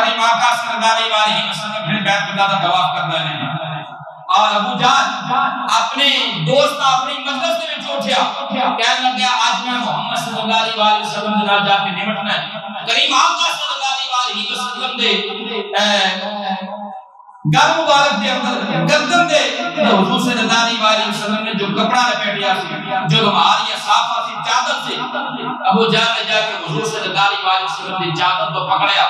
کریم آقا صلی اللہ علیہ وسلم پھر بیت اللہ کا طواف کرنا ہے اور ابو جہل اپنے دوست اپنی مجلس میں اٹھیا کہنے لگا آج میں محمد صلی اللہ علیہ وسلم کے نال جا کے نمٹنا ہے کریم آقا صلی اللہ علیہ وسلم دے گل مبارک دے اندر گردن دے حضور صلی اللہ علیہ وسلم نے جو کپڑا لپیٹیا سی جو رومال یا صافہ سی چادر سی ابو جہل نے جا کے حضور صلی اللہ علیہ وسلم دی چادر کو پکڑیا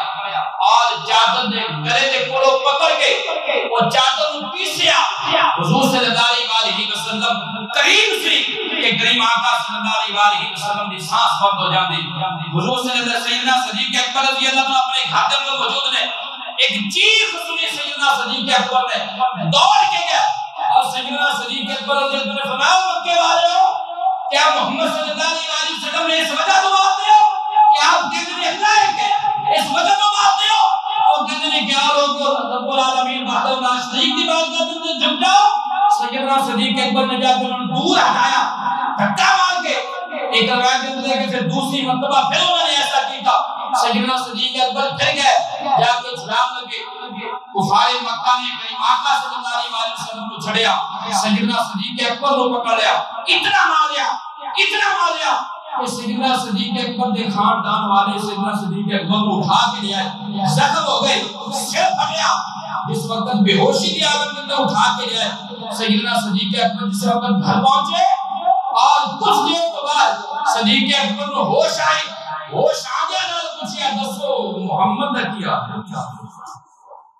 اور چادر نے گلے دے کولو پکڑ کے وہ چادر کو پیسیا حضور صلی اللہ علیہ وسلم قریب سی کہ کریم آقا صلی اللہ علیہ وسلم دی سانس بند ہو جاندی حضور صلی اللہ سیدنا صدیق اکبر رضی اللہ عنہ اپنے گھر دے اندر موجود نے ایک چیخ سنی سیدنا صدیق اکبر نے دوڑ کے گیا اور سیدنا صدیق اکبر رضی اللہ عنہ نے فرمایا مکے والو کیا محمد صلی اللہ علیہ وسلم نے اس وجہ تو مارتے ہو کہ آپ کہتے ہیں اللہ ہے کہ اس وجہ تو مارتے ہو اور کہتے ہیں کیا لوگ رب العالمین وحدہ لا شریک کی بات کرتے ہیں جھک جاؤ سیدنا صدیق اکبر نے جا کر انہیں دور ہٹایا دھکا مار کے ایک روایت کے اندر کہ پھر دوسری مرتبہ پھر انہوں نے ایسا کیا سیدنا صدیق اکبر پھر گئے جا کے چھڑام لگے کفار مکہ نے کریم آقا صلی اللہ علیہ وسلم کو چھڑیا سیدنا صدیق اکبر کو پکڑ لیا اتنا ماریا کہ سیدنا صدیق اکبر کے خاندان والے سیدنا صدیق اکبر کو اٹھا کے لے آئے زخم ہو گئے سر پھٹیا اس وقت بے ہوشی کی حالت میں اٹھا کے لے آئے سیدنا صدیق اکبر جس وقت گھر پہنچے اور کچھ دیر کے بعد صدیق اکبر کو ہوش آ گیا نال پوچھیا دسو محمد نے کیا